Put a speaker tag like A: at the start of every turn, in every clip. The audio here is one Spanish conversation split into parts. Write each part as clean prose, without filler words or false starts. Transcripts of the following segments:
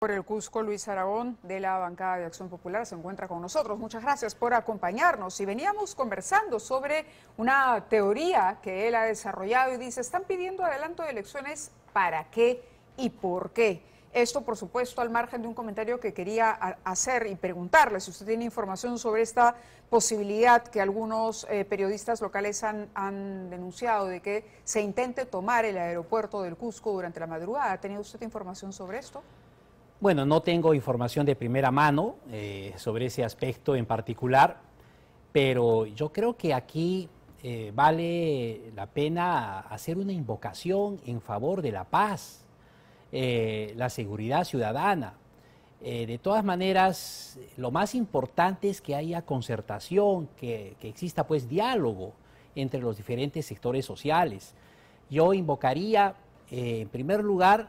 A: Por el Cusco, Luis Aragón, de la bancada de Acción Popular, se encuentra con nosotros. Muchas gracias por acompañarnos. Y veníamos conversando sobre una teoría que él ha desarrollado y dice, están pidiendo adelanto de elecciones, ¿para qué y por qué? Esto, por supuesto, al margen de un comentario que quería hacer y preguntarle si usted tiene información sobre esta posibilidad que algunos periodistas locales han denunciado de que se intente tomar el aeropuerto del Cusco durante la madrugada. ¿Ha tenido usted información sobre esto?
B: Bueno, no tengo información de primera mano sobre ese aspecto en particular, pero yo creo que aquí vale la pena hacer una invocación en favor de la paz, la seguridad ciudadana. De todas maneras, lo más importante es que haya concertación, que exista pues diálogo entre los diferentes sectores sociales. Yo invocaría, en primer lugar,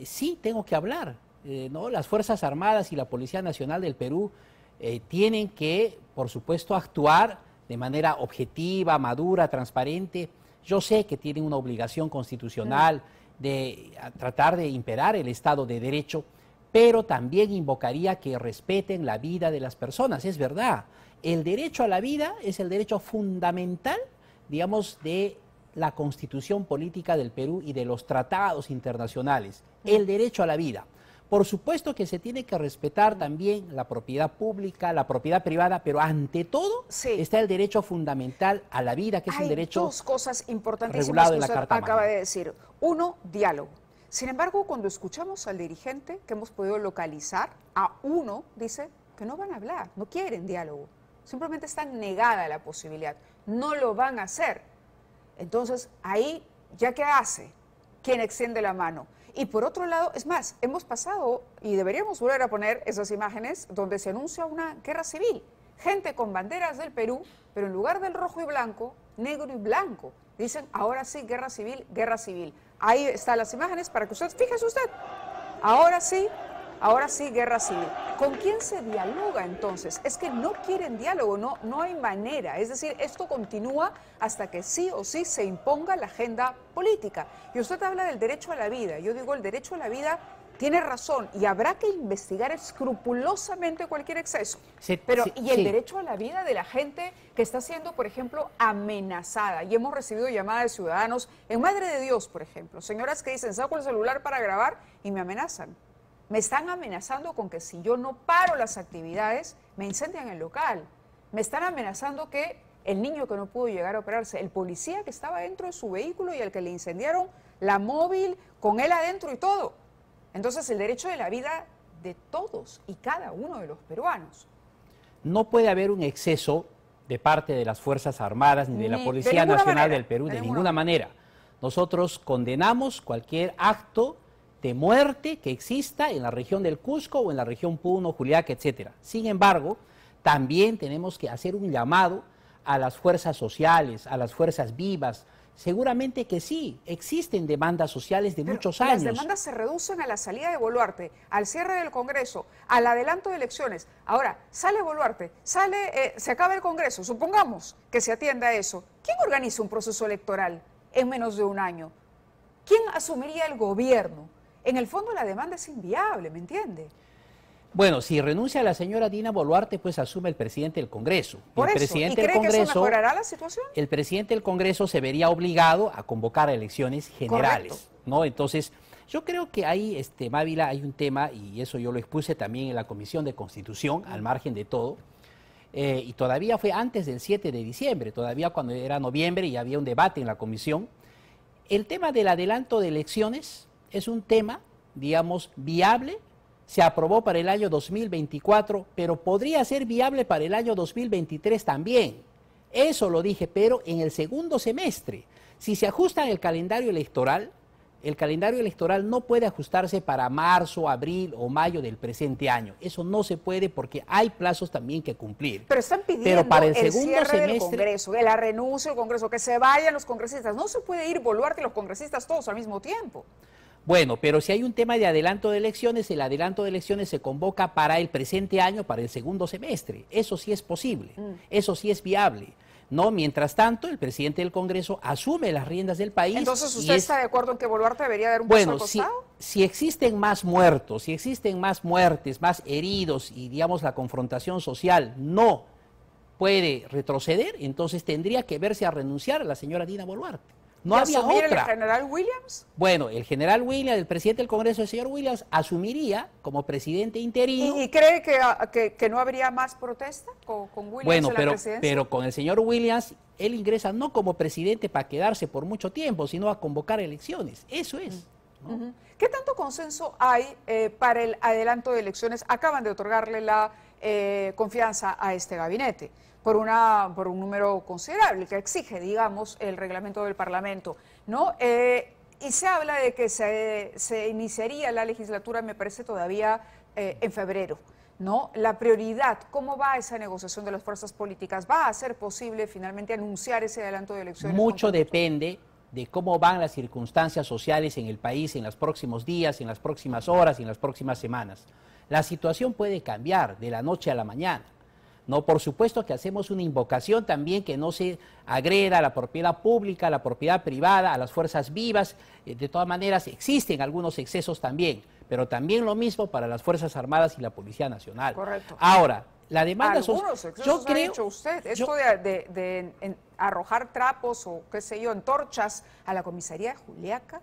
B: sí tengo que hablar. ¿No? Las Fuerzas Armadas y la Policía Nacional del Perú tienen que, por supuesto, actuar de manera objetiva, madura, transparente. Yo sé que tienen una obligación constitucional de tratar de imperar el Estado de Derecho, pero también invocaría que respeten la vida de las personas. Es verdad, el derecho a la vida es el derecho fundamental, digamos, de la Constitución Política del Perú y de los tratados internacionales. El derecho a la vida. Por supuesto que se tiene que respetar también la propiedad pública, la propiedad privada, pero ante todo está el derecho fundamental a la vida, que es un derecho
A: dos cosas importantísimas
B: regulado
A: que
B: en la
A: usted
B: Carta
A: acaba
B: Magna.
A: de decir. Uno, diálogo. Sin embargo, cuando escuchamos al dirigente que hemos podido localizar, a uno dice que no van a hablar, no quieren diálogo. Simplemente está negada la posibilidad, no lo van a hacer. Entonces, ahí, ¿ya qué hace? ¿Quién extiende la mano? Y por otro lado, es más, hemos pasado, y deberíamos volver a poner esas imágenes, donde se anuncia una guerra civil. Gente con banderas del Perú, pero en lugar del rojo y blanco, negro y blanco. Dicen, ahora sí, guerra civil, guerra civil. Ahí están las imágenes para que usted, fíjese usted, ahora sí, guerra civil. ¿Con quién se dialoga entonces? Es que no quieren diálogo, no hay manera. Es decir, esto continúa hasta que sí o sí se imponga la agenda política. Y usted habla del derecho a la vida. Yo digo, el derecho a la vida tiene razón y habrá que investigar escrupulosamente cualquier exceso. ¿Y el derecho a la vida de la gente que está siendo, por ejemplo, amenazada? Y hemos recibido llamadas de ciudadanos en Madre de Dios, por ejemplo. Señoras que dicen, saco el celular para grabar y me amenazan. Me están amenazando con que si yo no paro las actividades, me incendian el local. Me están amenazando que el niño que no pudo llegar a operarse, el policía que estaba dentro de su vehículo y al que le incendiaron la móvil, con él adentro y todo. Entonces, el derecho de la vida de todos y cada uno de los peruanos.
B: No puede haber un exceso de parte de las Fuerzas Armadas ni de la Policía Nacional del Perú, de ninguna manera. Nosotros condenamos cualquier acto de muerte que exista en la región del Cusco o en la región Puno, Juliaca, etcétera. Sin embargo, también tenemos que hacer un llamado a las fuerzas sociales, a las fuerzas vivas. Seguramente que sí, existen demandas sociales de muchos años.
A: Las demandas se reducen a la salida de Boluarte, al cierre del Congreso, al adelanto de elecciones. Ahora, sale Boluarte, se acaba el Congreso, supongamos que se atienda a eso. ¿Quién organiza un proceso electoral en menos de un año? ¿Quién asumiría el gobierno? En el fondo la demanda es inviable, ¿me entiende?
B: Bueno, si renuncia la señora Dina Boluarte, pues asume el presidente del Congreso.
A: Por eso, ¿y cree que eso mejorará la situación?
B: El presidente del Congreso se vería obligado a convocar a elecciones generales, ¿no? Entonces, yo creo que ahí, Mávila, hay un tema, y eso yo lo expuse también en la Comisión de Constitución, al margen de todo, y todavía fue antes del 7 de diciembre, todavía cuando era noviembre y había un debate en la comisión. El tema del adelanto de elecciones es un tema, digamos, viable. Se aprobó para el año 2024, pero podría ser viable para el año 2023 también. Eso lo dije, pero en el segundo semestre. Si se ajusta el calendario electoral no puede ajustarse para marzo, abril o mayo del presente año. Eso no se puede porque hay plazos también que cumplir.
A: Pero están pidiendo
B: para el
A: segundo
B: segundo
A: semestre del
B: Congreso,
A: la renuncia del Congreso, que se vayan los congresistas. No se puede ir Boluarte y los congresistas todos al mismo tiempo.
B: Bueno, pero si hay un tema de adelanto de elecciones, el adelanto de elecciones se convoca para el presente año, para el segundo semestre. Eso sí es posible, eso sí es viable. No, mientras tanto, el presidente del Congreso asume las riendas del país.
A: Entonces, ¿usted está de acuerdo en que Boluarte debería dar un paso al costado?
B: Si existen más muertos, si existen más muertes, más heridos y, digamos, la confrontación social no puede retroceder, entonces tendría que verse a renunciar a la señora Dina Boluarte. No había otra.
A: ¿El general Williams?
B: Bueno, el general Williams, el presidente del Congreso, el señor Williams, asumiría como presidente interino.
A: ¿Y cree que no habría más protesta con Williams en la presidencia?
B: Pero con el señor Williams, él ingresa no como presidente para quedarse por mucho tiempo, sino a convocar elecciones. Eso es. ¿No?
A: ¿Qué tanto consenso hay para el adelanto de elecciones? Acaban de otorgarle la confianza a este gabinete por un número considerable que exige, digamos, el reglamento del Parlamento, ¿no? Y se habla de que se iniciaría la legislatura, me parece, todavía en febrero, ¿no? La prioridad, ¿cómo va esa negociación de las fuerzas políticas? ¿Va a ser posible finalmente anunciar ese adelanto de elecciones?
B: Mucho depende de cómo van las circunstancias sociales en el país en los próximos días, en las próximas horas y en las próximas semanas. La situación puede cambiar de la noche a la mañana. No, por supuesto que hacemos una invocación también que no se agreda a la propiedad pública, a la propiedad privada, a las fuerzas vivas. De todas maneras, existen algunos excesos también, pero también lo mismo para las Fuerzas Armadas y la Policía Nacional.
A: Correcto.
B: Ahora, la demanda
A: algunos excesos ha hecho usted. Esto de arrojar trapos o qué sé yo, antorchas a la comisaría de Juliaca.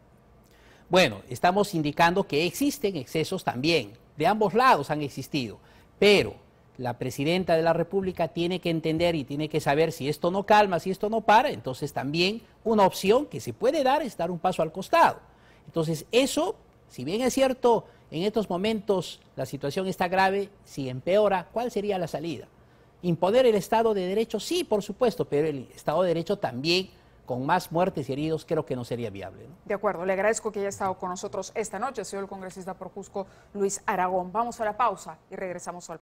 B: Bueno, estamos indicando que existen excesos también. De ambos lados han existido, pero la presidenta de la República tiene que entender y tiene que saber si esto no calma, si esto no para, entonces también una opción que se puede dar es dar un paso al costado. Entonces eso, si bien es cierto, en estos momentos la situación está grave, si empeora, ¿cuál sería la salida? ¿Imponer el Estado de Derecho? Sí, por supuesto, pero el Estado de Derecho también, con más muertes y heridos, creo que no sería viable, ¿no?
A: De acuerdo, le agradezco que haya estado con nosotros esta noche, ha sido el congresista por Cusco, Luis Aragón. Vamos a la pausa y regresamos al